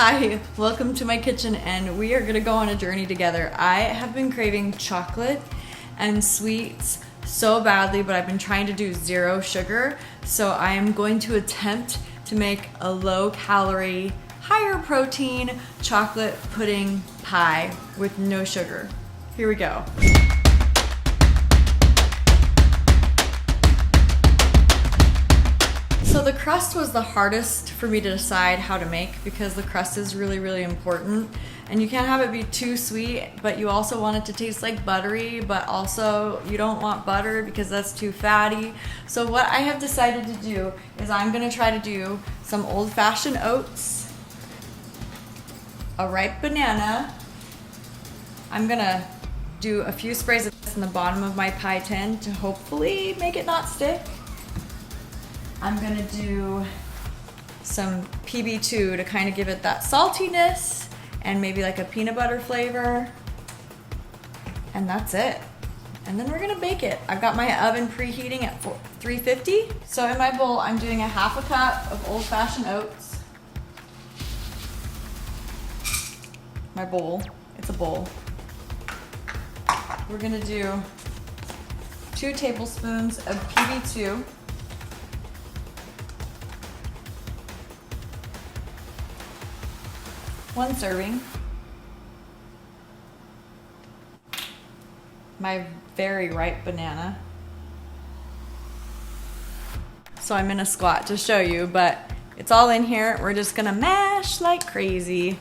Hi, welcome to my kitchen, and we are gonna go on a journey together. I have been craving chocolate and sweets so badly, but I've been trying to do zero sugar. So I am going to attempt to make a low calorie, higher protein chocolate pudding pie with no sugar. Here we go. So the crust was the hardest for me to decide how to make because the crust is really important, and you can't have it be too sweet, but you also want it to taste like buttery, but also you don't want butter because that's too fatty. So what I have decided to do is I'm gonna try to do some old-fashioned oats, a ripe banana. I'm gonna do a few sprays of this in the bottom of my pie tin to hopefully make it not stick. I'm gonna do some PB2 to kind of give it that saltiness and maybe like a peanut butter flavor. And that's it. And then we're gonna bake it. I've got my oven preheating at 350. So in my bowl, I'm doing a half a cup of old-fashioned oats. My bowl, it's a bowl. We're gonna do 2 tablespoons of PB2. One serving. My very ripe banana. So I'm in a squat to show you, but it's all in here. We're just gonna mash like crazy.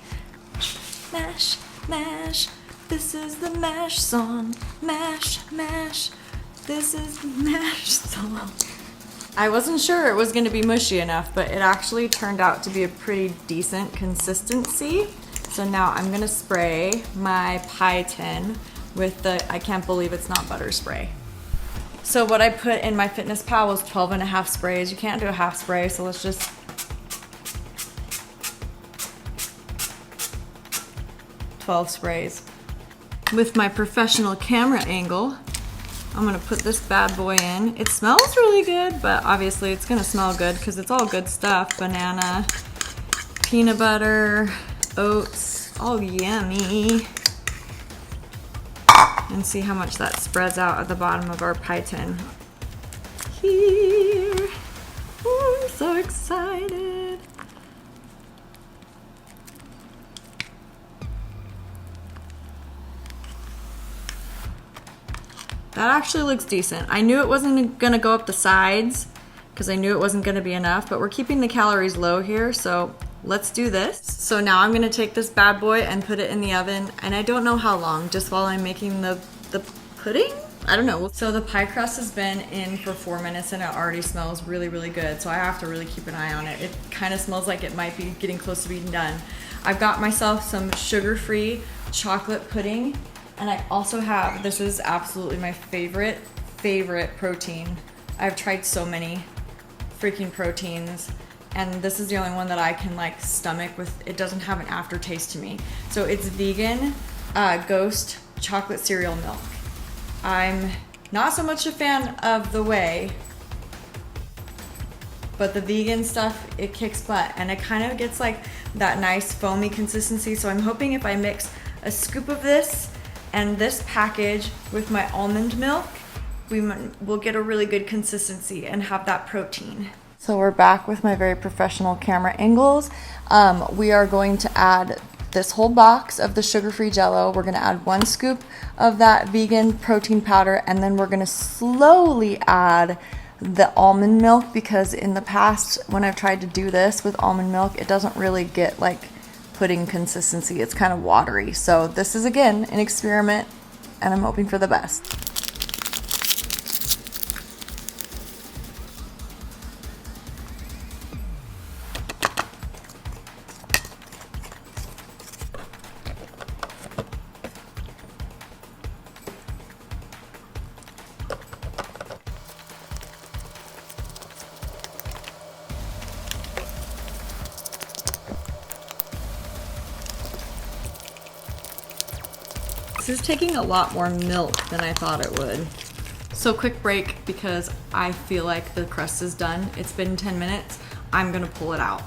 Mash, mash. This is the mash song. Mash, mash. This is the mash song. I wasn't sure it was going to be mushy enough, but it actually turned out to be a pretty decent consistency. So now I'm going to spray my pie tin with the, I can't believe it's not butter spray. So what I put in my Fitness Pal was 12.5 sprays. You can't do a half spray, so let's just 12 sprays. With my professional camera angle, I'm gonna put this bad boy in. It smells really good, but obviously it's gonna smell good because it's all good stuff. Banana, peanut butter, oats, all yummy. And see how much that spreads out at the bottom of our pie tin. Here, oh, I'm so excited. That actually looks decent. I knew it wasn't gonna go up the sides because I knew it wasn't gonna be enough, but we're keeping the calories low here, so let's do this. So now I'm gonna take this bad boy and put it in the oven, and I don't know how long, just while I'm making the pudding? I don't know. So the pie crust has been in for 4 minutes and it already smells really good, so I have to really keep an eye on it. It kind of smells like it might be getting close to being done. I've got myself some sugar-free chocolate pudding. And I also have, this is absolutely my favorite protein. I've tried so many freaking proteins, and this is the only one that I can like stomach with. It doesn't have an aftertaste to me. So it's vegan Ghost chocolate cereal milk. I'm not so much a fan of the whey, but the vegan stuff, it kicks butt, and it kind of gets like that nice foamy consistency. So I'm hoping if I mix a scoop of this and this package with my almond milk, we'll get a really good consistency and have that protein. So we're back with my very professional camera angles. We are going to add this whole box of the sugar-free Jell-O. We're gonna add 1 scoop of that vegan protein powder, and then we're gonna slowly add the almond milk, because in the past when I've tried to do this with almond milk, it doesn't really get like pudding consistency. It's kind of watery. So this is again an experiment, and I'm hoping for the best. This is taking a lot more milk than I thought it would. So quick break because I feel like the crust is done. It's been 10 minutes. I'm gonna pull it out.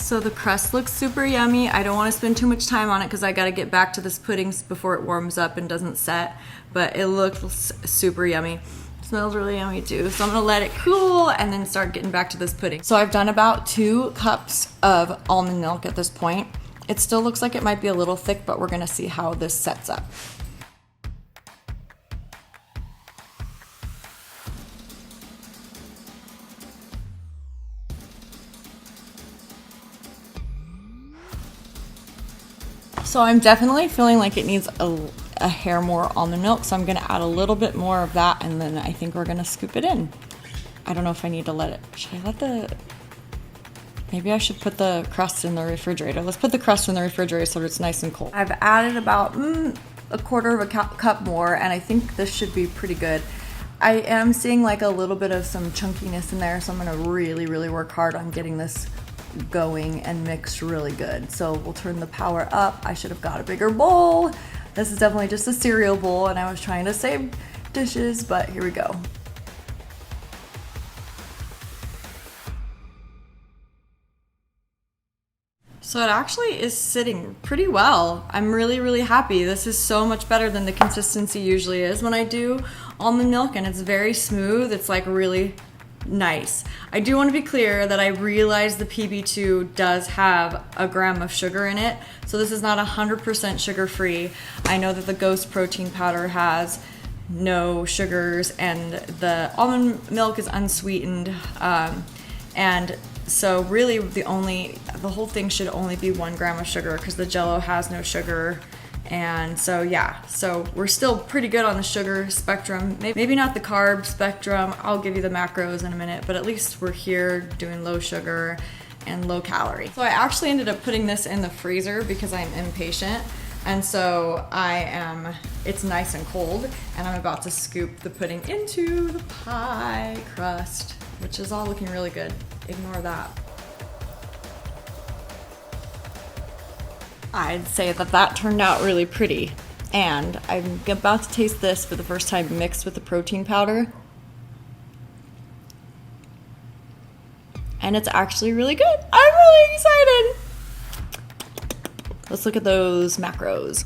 So the crust looks super yummy. I don't want to spend too much time on it because I got to get back to this pudding before it warms up and doesn't set, but it looks super yummy. It smells really yummy too. So I'm gonna let it cool and then start getting back to this pudding. So I've done about 2 cups of almond milk at this point. It still looks like it might be a little thick, but we're gonna see how this sets up. So I'm definitely feeling like it needs a hair more almond milk, so I'm gonna add a little bit more of that, and then I think we're gonna scoop it in. I don't know if I need to let it, maybe I should put the crust in the refrigerator. Let's put the crust in the refrigerator so it's nice and cold. I've added about a quarter of a cup more, and I think this should be pretty good. I am seeing like a little bit of some chunkiness in there, so I'm gonna really work hard on getting this going and mixed really good. So we'll turn the power up. I should have got a bigger bowl. This is definitely just a cereal bowl, and I was trying to save dishes, but here we go. So it actually is sitting pretty well. I'm really happy. This is so much better than the consistency usually is when I do almond milk, and it's very smooth. It's like really nice. I do want to be clear that I realize the PB2 does have a gram of sugar in it, so this is not 100% sugar free. I know that the Ghost protein powder has no sugars, and the almond milk is unsweetened, and so really the whole thing should only be 1 gram of sugar because the Jello has no sugar. And so yeah, so we're still pretty good on the sugar spectrum. Maybe not the carb spectrum. I'll give you the macros in a minute, but at least we're here doing low sugar and low calorie. So I actually ended up putting this in the freezer because I'm impatient. And so it's nice and cold, and I'm about to scoop the pudding into the pie crust, which is all looking really good. Ignore that. I'd say that turned out really pretty, and I'm about to taste this for the first time mixed with the protein powder, and it's actually really good. I'm really excited. Let's look at those macros.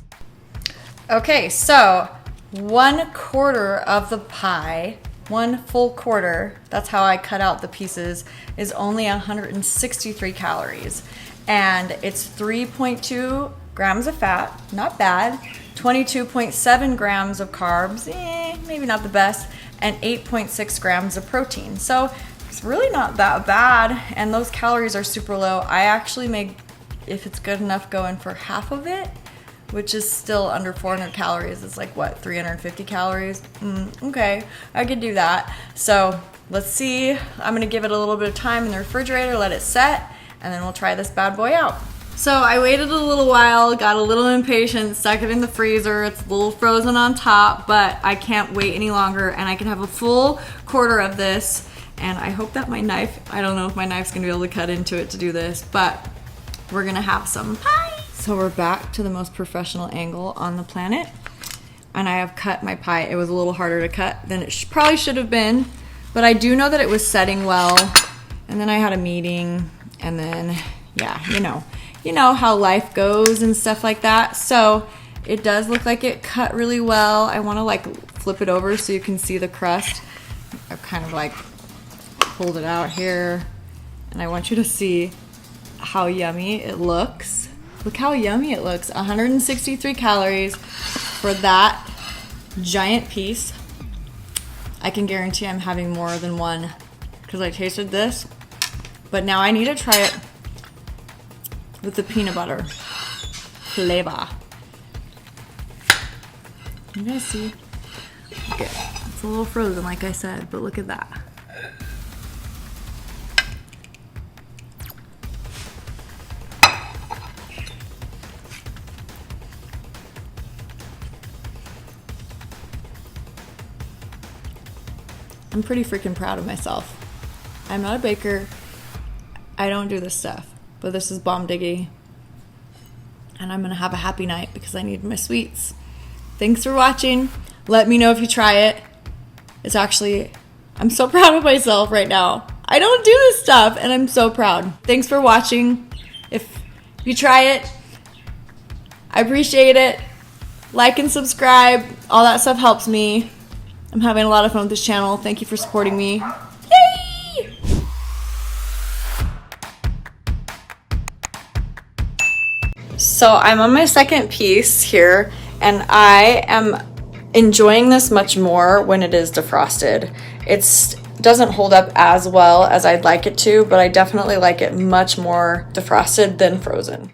Okay, so 1/4 of the pie, 1 full quarter, that's how I cut out the pieces, is only 163 calories. And it's 3.2 grams of fat, not bad, 22.7 grams of carbs, maybe not the best, and 8.6 grams of protein. So it's really not that bad, and those calories are super low. I actually may, if it's good enough, go in for half of it, which is still under 400 calories. It's like, what, 350 calories? Okay, I could do that. So let's see. I'm gonna give it a little bit of time in the refrigerator, let it set, and then we'll try this bad boy out. So I waited a little while, got a little impatient, stuck it in the freezer. It's a little frozen on top, but I can't wait any longer, and I can have a full quarter of this. And I hope that my knife, I don't know if my knife's gonna be able to cut into it to do this, but we're gonna have some pie. So we're back to the most professional angle on the planet, and I have cut my pie. It was a little harder to cut than it probably should have been, but I do know that it was setting well. And then I had a meeting, and then, yeah, you know how life goes and stuff like that. So it does look like it cut really well. I want to like flip it over so you can see the crust. I've kind of like pulled it out here, and I want you to see how yummy it looks. Look how yummy it looks. 163 calories for that giant piece. I can guarantee I'm having more than one because I tasted this. But now I need to try it with the peanut butter flavor. You guys see? Okay, it's a little frozen like I said, but look at that. I'm pretty freaking proud of myself. I'm not a baker. I don't do this stuff, but this is bomb diggy. And I'm gonna have a happy night because I need my sweets. Thanks for watching. Let me know if you try it. It's actually, I'm so proud of myself right now. I don't do this stuff, and I'm so proud. Thanks for watching. If you try it, I appreciate it. Like and subscribe. All that stuff helps me. I'm having a lot of fun with this channel. Thank you for supporting me. Yay! So I'm on my second piece here, and I am enjoying this much more when it is defrosted. It doesn't hold up as well as I'd like it to, but I definitely like it much more defrosted than frozen.